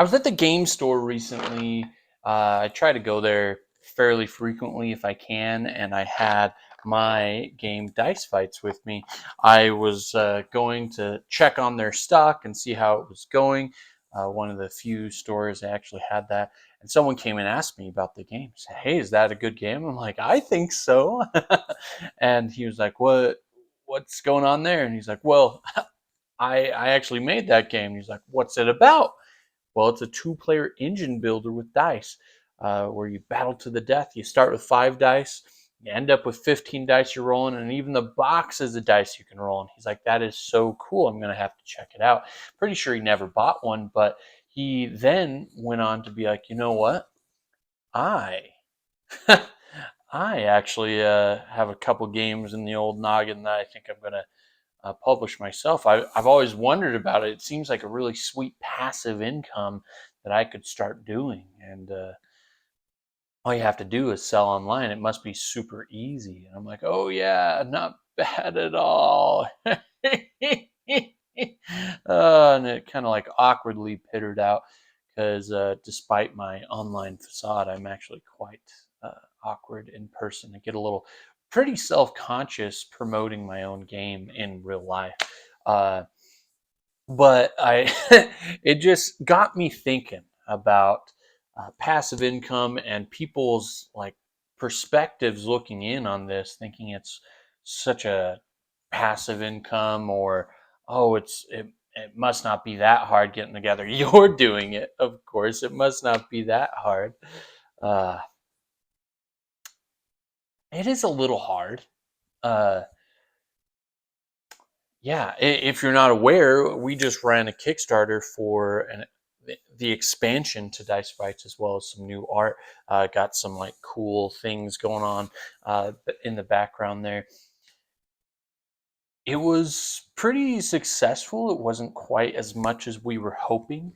I was at the game store recently. I try to go there fairly frequently if I can, and I had my game Dice Fights with me. I was going to check on their stock and see how it was going. One of the few stores that actually had that, and someone came and asked me about the game. Said, "Hey, is that a good game?" I'm like, "I think so." And he was like, What's going on there?" And he's like, "Well, I actually made that game." He's like, "What's it about?" Well, it's a two-player engine builder with dice, where you battle to the death. You start with 5 dice, you end up with 15 dice you're rolling, and even the box is a dice you can roll. And he's like, "That is so cool. I'm going to have to check it out." Pretty sure he never bought one, but he then went on to be like, "You know what? I I actually have a couple games in the old noggin that I think I'm going to publish myself. I've always wondered about it. It seems like a really sweet passive income that I could start doing. And all you have to do is sell online. It must be super easy." And I'm like, "Oh, yeah, not bad at all." And it kind of like awkwardly pittered out because despite my online facade, I'm actually quite awkward in person. I get a little pretty self-conscious promoting my own game in real life. Uh, but I, it just got me thinking about passive income and people's like perspectives looking in on this, thinking it's such a passive income, or oh, it must not be that hard getting together. You're doing it, of course. It must not be that hard. Uh, it is a little hard. Uh, Yeah, if you're not aware, we just ran a Kickstarter for the expansion to Dice Fights, as well as some new art. Got some like cool things going on in the background there. It was pretty successful. It wasn't quite as much as we were hoping.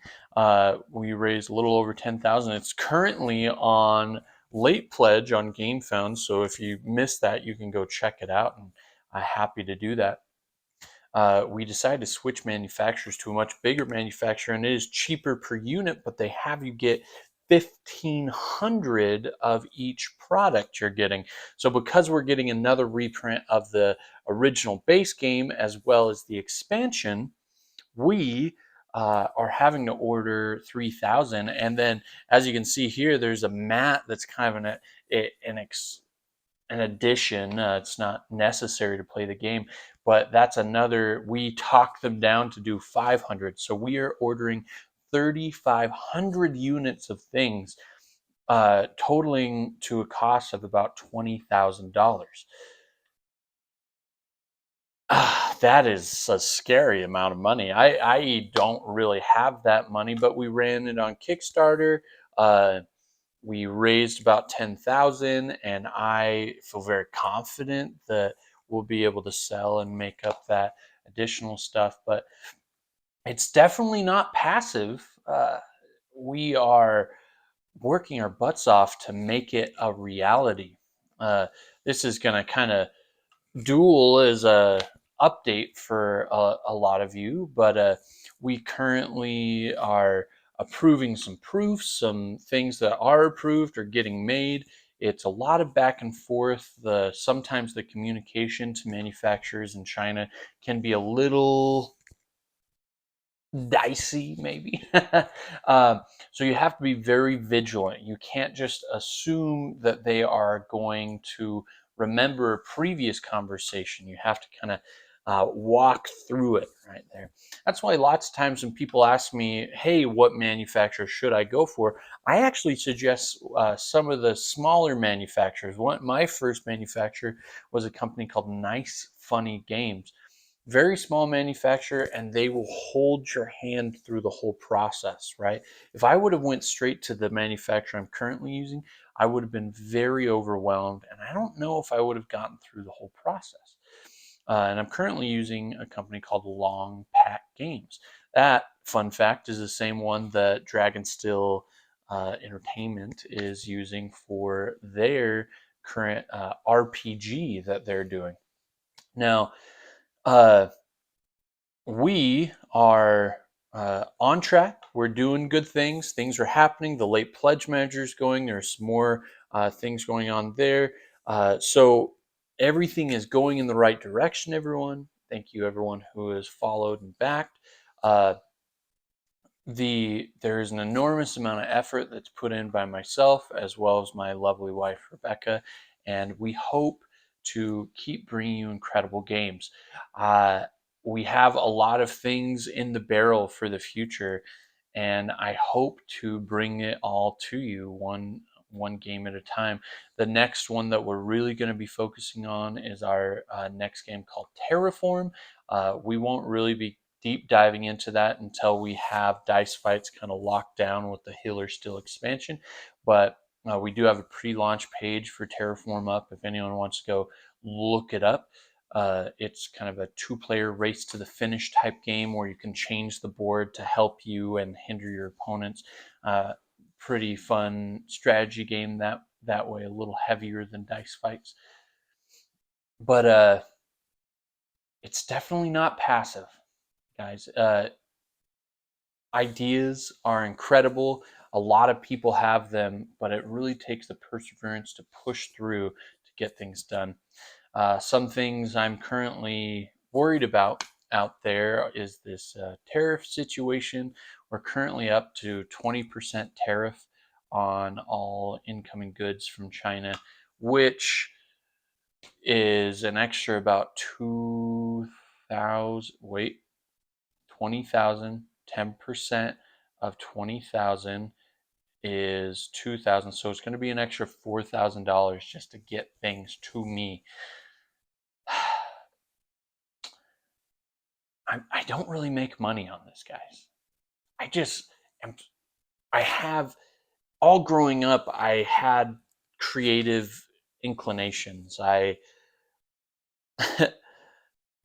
We raised a little over 10,000. It's currently on late pledge on GameFound, so if you missed that, you can go check it out, and I'm happy to do that. We decided to switch manufacturers to a much bigger manufacturer, and it is cheaper per unit, but they have you get 1,500 of each product you're getting. So because we're getting another reprint of the original base game as well as the expansion, we are having to order 3,000. And then, as you can see here, there's a mat that's kind of an addition. It's not necessary to play the game, but that's another. We talked them down to do 500, so we are ordering 3,500 units of things, totaling to a cost of about $20,000. That is a scary amount of money. I don't really have that money, but we ran it on Kickstarter. Uh, we raised about 10,000, and I feel very confident that we'll be able to sell and make up that additional stuff. But it's definitely not passive. We are working our butts off to make it a reality. Uh, this is going to kind of dual as a update for a lot of you, but we currently are approving some proofs, some things that are approved are getting made. It's a lot of back and forth. Sometimes the communication to manufacturers in China can be a little dicey, maybe. um, so you have to be very vigilant. You can't just assume that they are going to remember a previous conversation. You have to kind of walk through it right there. That's why lots of times when people ask me, "Hey, what manufacturer should I go for?" I actually suggest some of the smaller manufacturers. My first manufacturer was a company called Nice Funny Games. Very small manufacturer, and they will hold your hand through the whole process, right? If I would have went straight to the manufacturer I'm currently using, I would have been very overwhelmed, and I don't know if I would have gotten through the whole process. And I'm currently using a company called Long Pack Games. That, fun fact, is the same one that Dragonstill Entertainment is using for their current RPG that they're doing. Now, uh, we are. on track. We're doing good things. Things are happening. The late pledge manager is going. There's some more things going on there. So everything is going in the right direction, everyone. Thank you, everyone who has followed and backed. Uh, there is an enormous amount of effort that's put in by myself as well as my lovely wife Rebecca, and we hope to keep bringing you incredible games. Uh, we have a lot of things in the barrel for the future, and I hope to bring it all to you one game at a time. The next one that we're really going to be focusing on is our next game called Terraform. We won't really be deep diving into that until we have Dice Fights kind of locked down with the Healer Still expansion. But we do have a pre-launch page for Terraform up if anyone wants to go look it up. It's kind of a two-player race to the finish type game where you can change the board to help you and hinder your opponents. Pretty fun strategy game that way, a little heavier than Dice Fights. But it's definitely not passive, guys. Ideas are incredible. A lot of people have them, but it really takes the perseverance to push through to get things done. Some things I'm currently worried about out there is this tariff situation. We're currently up to 20% tariff on all incoming goods from China, which is an extra about 2,000. Wait, 20,000, 10% of 20,000 is 2,000. So it's going to be an extra $4,000 just to get things to me. I don't really make money on this, guys. I just am. I have, all growing up, I had creative inclinations. I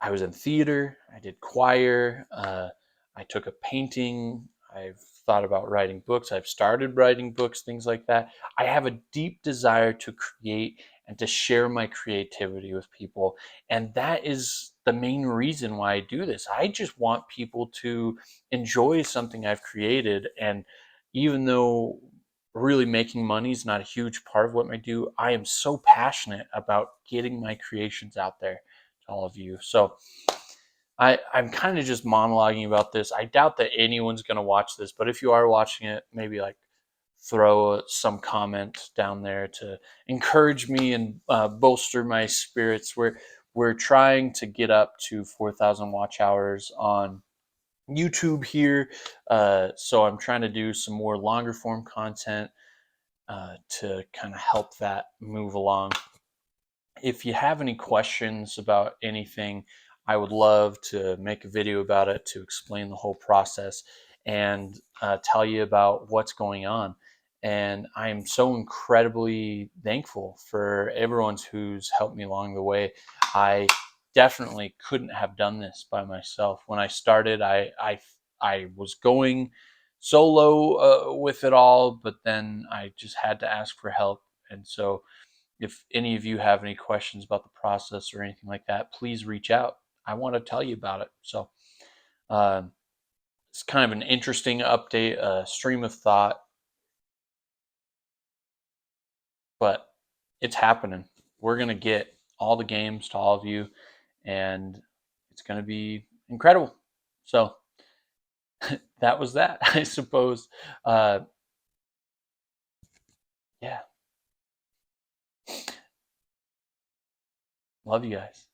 was in theater. I did choir. I took a painting. I've thought about writing books. I've started writing books, things like that. I have a deep desire to create and to share my creativity with people. And that is the main reason why I do this. I just want people to enjoy something I've created. And even though really making money is not a huge part of what I do, I am so passionate about getting my creations out there to all of you. So I'm kind of just monologuing about this. I doubt that anyone's going to watch this, but if you are watching it, maybe like throw some comment down there to encourage me and bolster my spirits. We're trying to get up to 4,000 watch hours on YouTube here, so I'm trying to do some more longer form content to kind of help that move along. If you have any questions about anything, I would love to make a video about it to explain the whole process and tell you about what's going on. And I am so incredibly thankful for everyone who's helped me along the way. I definitely couldn't have done this by myself. When I started, I was going solo with it all, but then I just had to ask for help. And so if any of you have any questions about the process or anything like that, please reach out. I want to tell you about it. So uh, it's kind of an interesting update, a stream of thought, but it's happening. We're going to get all the games to all of you, and it's going to be incredible. So that was that, I suppose. Yeah. Love you guys.